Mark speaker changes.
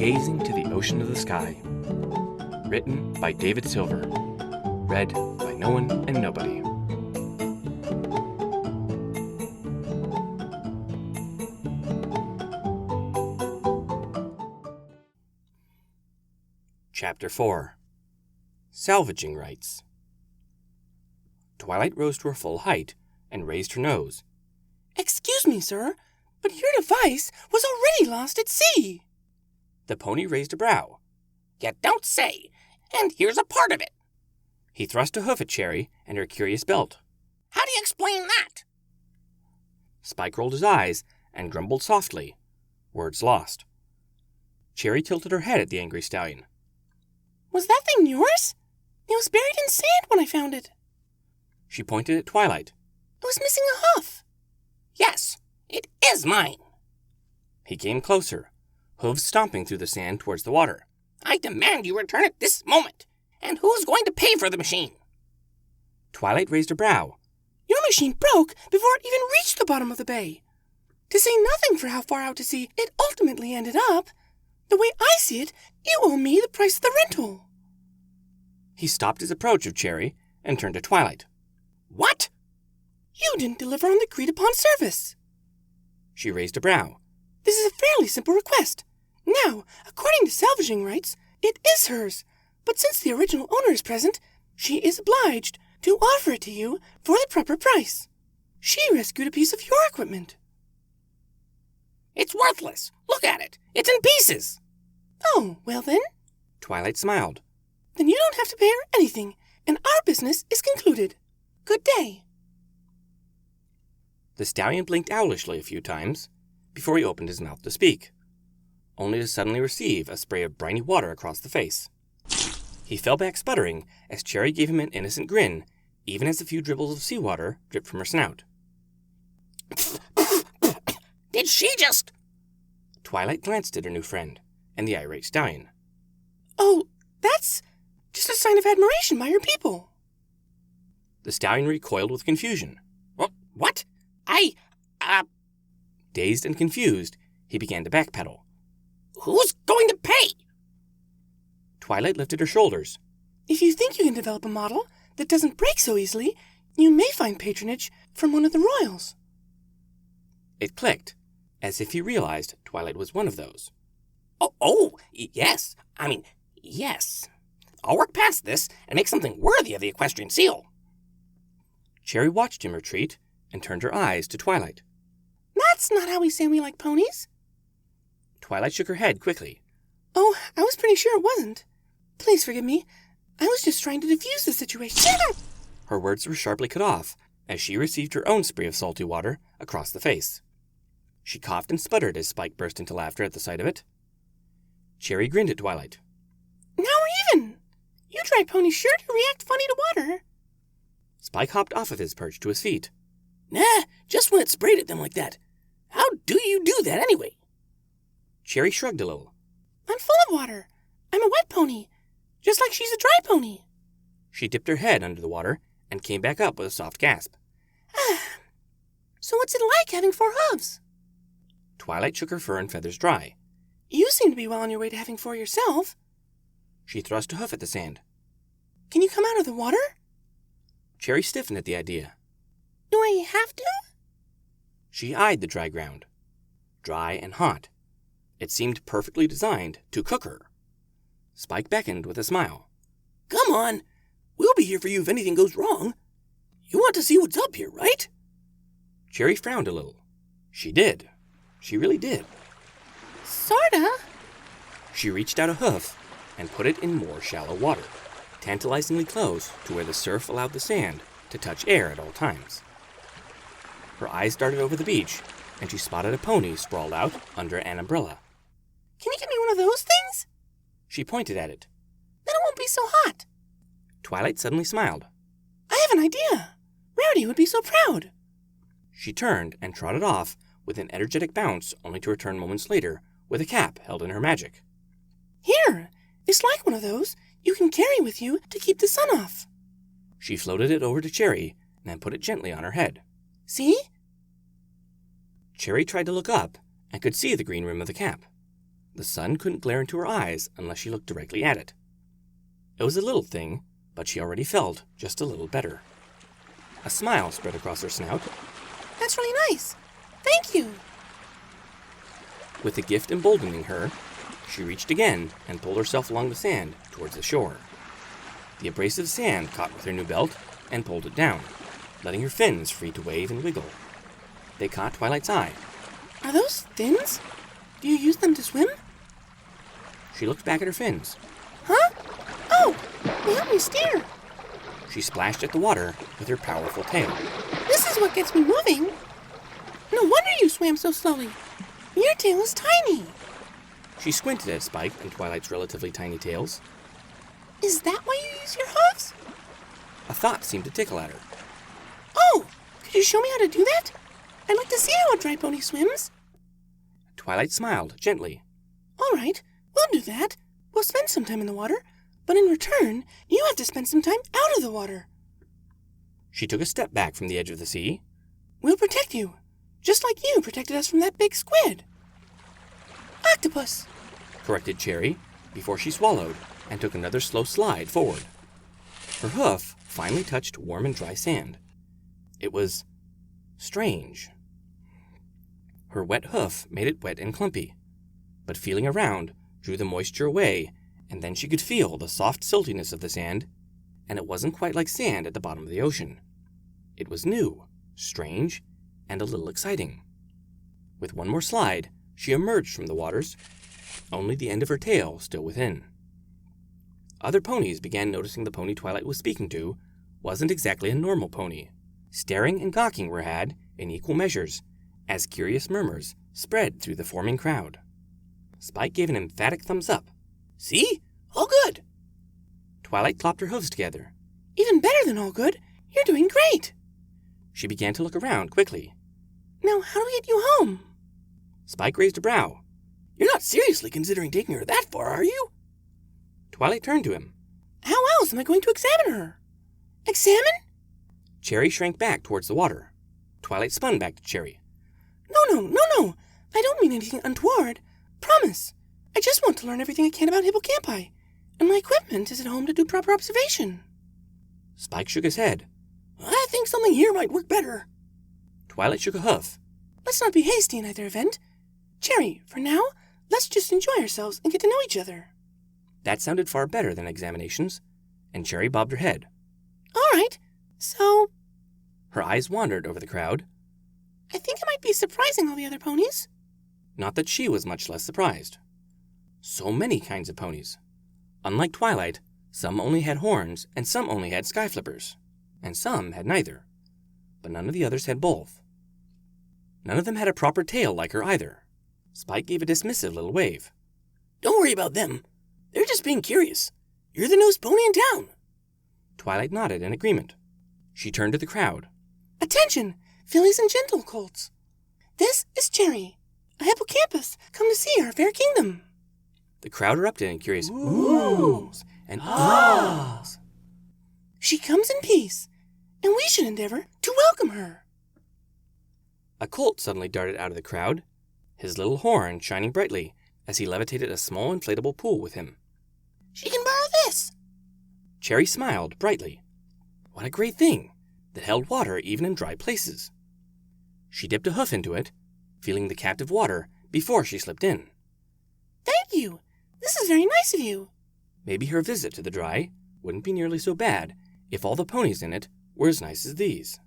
Speaker 1: Gazing to the Ocean of the Sky. Written by David Silver. Read by No One and Nobody. Chapter 4. Salvaging Rights. Twilight rose to her full height and raised her nose.
Speaker 2: "Excuse me, sir, but your device was already lost at sea."
Speaker 1: The pony raised a brow.
Speaker 3: "You don't say, and here's a part of it."
Speaker 1: He thrust a hoof at Cherry and her curious belt.
Speaker 3: "How do you explain that?"
Speaker 1: Spike rolled his eyes and grumbled softly. Words lost. Cherry tilted her head at the angry stallion.
Speaker 2: "Was that thing yours? It was buried in sand when I found it."
Speaker 1: She pointed at Twilight.
Speaker 2: "It was missing a hoof."
Speaker 3: "Yes, it is mine."
Speaker 1: He came closer, hooves stomping through the sand towards the water.
Speaker 3: "I demand you return it this moment. And who's going to pay for the machine?"
Speaker 1: Twilight raised a brow.
Speaker 2: "Your machine broke before it even reached the bottom of the bay. To say nothing for how far out to sea it ultimately ended up, the way I see it, you owe me the price of the rental."
Speaker 1: He stopped his approach of Cherry and turned to Twilight.
Speaker 3: "What?"
Speaker 2: "You didn't deliver on the agreed-upon service."
Speaker 1: She raised a brow.
Speaker 2: "This is a fairly simple request. Now, according to salvaging rights, it is hers, but since the original owner is present, she is obliged to offer it to you for the proper price. She rescued a piece of your equipment."
Speaker 3: "It's worthless. Look at it. It's in pieces."
Speaker 2: "Oh, well then."
Speaker 1: Twilight smiled.
Speaker 2: "Then you don't have to pay her anything, and our business is concluded. Good day."
Speaker 1: The stallion blinked owlishly a few times before he opened his mouth to speak, only to suddenly receive a spray of briny water across the face. He fell back sputtering as Cherry gave him an innocent grin, even as a few dribbles of seawater dripped from her snout.
Speaker 3: "Did she just—"
Speaker 1: Twilight glanced at her new friend and the irate stallion.
Speaker 2: "Oh, that's just a sign of admiration by your people."
Speaker 1: The stallion recoiled with confusion.
Speaker 3: "What?
Speaker 1: Dazed and confused, he began to backpedal.
Speaker 3: Who's going to pay?"
Speaker 1: Twilight lifted her shoulders.
Speaker 2: "If you think you can develop a model that doesn't break so easily, you may find patronage from one of the royals."
Speaker 1: It clicked, as if he realized Twilight was one of those.
Speaker 3: Yes. Yes. I'll work past this and make something worthy of the equestrian seal."
Speaker 1: Cherry watched him retreat and turned her eyes to Twilight.
Speaker 2: "That's not how we say we like ponies."
Speaker 1: Twilight shook her head quickly.
Speaker 2: "Oh, I was pretty sure it wasn't. Please forgive me. I was just trying to defuse the situation."
Speaker 1: Her words were sharply cut off as she received her own spray of salty water across the face. She coughed and sputtered as Spike burst into laughter at the sight of it. Cherry grinned at Twilight.
Speaker 2: "Now we're even. You dry ponies sure do react funny to water."
Speaker 1: Spike hopped off of his perch to his feet.
Speaker 3: "Nah, just when it sprayed at them like that. How do you do that anyway?"
Speaker 1: Cherry shrugged a little.
Speaker 2: "I'm full of water. I'm a wet pony, just like she's a dry pony."
Speaker 1: She dipped her head under the water and came back up with a soft gasp.
Speaker 2: "So what's it like having 4 hooves?"
Speaker 1: Twilight shook her fur and feathers dry.
Speaker 2: "You seem to be well on your way to having 4 yourself."
Speaker 1: She thrust a hoof at the sand.
Speaker 2: "Can you come out of the water?"
Speaker 1: Cherry stiffened at the idea.
Speaker 2: "Do I have to?"
Speaker 1: She eyed the dry ground. Dry and hot. It seemed perfectly designed to cook her. Spike beckoned with a smile.
Speaker 3: "Come on. We'll be here for you if anything goes wrong. You want to see what's up here, right?"
Speaker 1: Cherry frowned a little. She did. She really did.
Speaker 2: "Sorta."
Speaker 1: She reached out a hoof and put it in more shallow water, tantalizingly close to where the surf allowed the sand to touch air at all times. Her eyes darted over the beach, and she spotted a pony sprawled out under an umbrella.
Speaker 2: "Can you get me one of those things?"
Speaker 1: She pointed at it.
Speaker 2: "Then it won't be so hot."
Speaker 1: Twilight suddenly smiled.
Speaker 2: "I have an idea. Rarity would be so proud."
Speaker 1: She turned and trotted off with an energetic bounce, only to return moments later with a cap held in her magic.
Speaker 2: "Here, it's like one of those you can carry with you to keep the sun off."
Speaker 1: She floated it over to Cherry and then put it gently on her head.
Speaker 2: "See?"
Speaker 1: Cherry tried to look up and could see the green rim of the cap. The sun couldn't glare into her eyes unless she looked directly at it. It was a little thing, but she already felt just a little better. A smile spread across her snout.
Speaker 2: That's really nice. Thank you.
Speaker 1: With the gift emboldening her, she reached again and pulled herself along the sand towards the shore. The abrasive sand caught with her new belt and pulled it down, letting her fins free to wave and wiggle. They caught Twilight's eye.
Speaker 2: Are those fins? Do you use them to swim?
Speaker 1: She looked back at her fins.
Speaker 2: Huh? Oh, they help me steer.
Speaker 1: She splashed at the water with her powerful tail.
Speaker 2: This is what gets me moving. No wonder you swam so slowly. Your tail is tiny.
Speaker 1: She squinted at Spike and Twilight's relatively tiny tails.
Speaker 2: Is that why you use your hooves?
Speaker 1: A thought seemed to tickle at her.
Speaker 2: Oh, could you show me how to do that? I'd like to see how a dry pony swims.
Speaker 1: Twilight smiled gently.
Speaker 2: All right, we'll do that. We'll spend some time in the water, but in return, you have to spend some time out of the water.
Speaker 1: She took a step back from the edge of the sea.
Speaker 2: We'll protect you, just like you protected us from that big squid. Octopus,
Speaker 1: Corrected Cherry, before she swallowed and took another slow slide forward. Her hoof finally touched warm and dry sand. It was strange. Her wet hoof made it wet and clumpy, but feeling around drew the moisture away, and then she could feel the soft siltiness of the sand, and it wasn't quite like sand at the bottom of the ocean. It was new, strange, and a little exciting. With one more slide, she emerged from the waters, only the end of her tail still within. Other ponies began noticing the pony Twilight was speaking to wasn't exactly a normal pony. Staring and gawking were had in equal measures, as curious murmurs spread through the forming crowd. Spike gave an emphatic thumbs up.
Speaker 3: See? All good.
Speaker 1: Twilight clapped her hooves together.
Speaker 2: even better than all good. You're doing great.
Speaker 1: She began to look around quickly.
Speaker 2: Now, how do we get you home?
Speaker 1: Spike raised a brow.
Speaker 3: You're not seriously considering taking her that far, are you?
Speaker 1: Twilight turned to him.
Speaker 2: How else am I going to examine her? Examine?
Speaker 1: Cherry shrank back towards the water. Twilight spun back to Cherry.
Speaker 2: No. I don't mean anything untoward. Promise. I just want to learn everything I can about hippocampi. And my equipment is at home to do proper observation.
Speaker 1: Spike shook his head.
Speaker 3: I think something here might work better.
Speaker 1: Twilight shook a hoof.
Speaker 2: Let's not be hasty in either event. Cherry, for now, let's just enjoy ourselves and get to know each other.
Speaker 1: That sounded far better than examinations, and Cherry bobbed her head.
Speaker 2: All right. So,
Speaker 1: Her eyes wandered over the crowd.
Speaker 2: I think it might be surprising all the other ponies.
Speaker 1: Not that she was much less surprised. So many kinds of ponies. Unlike Twilight, some only had horns and some only had sky flippers, and some had neither. But none of the others had both. None of them had a proper tail like her either. Spike gave a dismissive little wave.
Speaker 3: Don't worry about them. They're just being curious. You're the newest pony in town.
Speaker 1: Twilight nodded in agreement. She turned to the crowd.
Speaker 2: Attention, fillies and gentle colts. This is Cherry, a hippocampus come to see our fair kingdom.
Speaker 1: The crowd erupted in curious oohs and ahs.
Speaker 2: She comes in peace, and we should endeavor to welcome her.
Speaker 1: A colt suddenly darted out of the crowd, his little horn shining brightly as he levitated a small inflatable pool with him.
Speaker 2: She can borrow this.
Speaker 1: Cherry smiled brightly. What a great thing that held water even in dry places. She dipped a hoof into it, feeling the captive water before she slipped in.
Speaker 2: Thank you. This is very nice of you.
Speaker 1: Maybe her visit to the dry wouldn't be nearly so bad if all the ponies in it were as nice as these.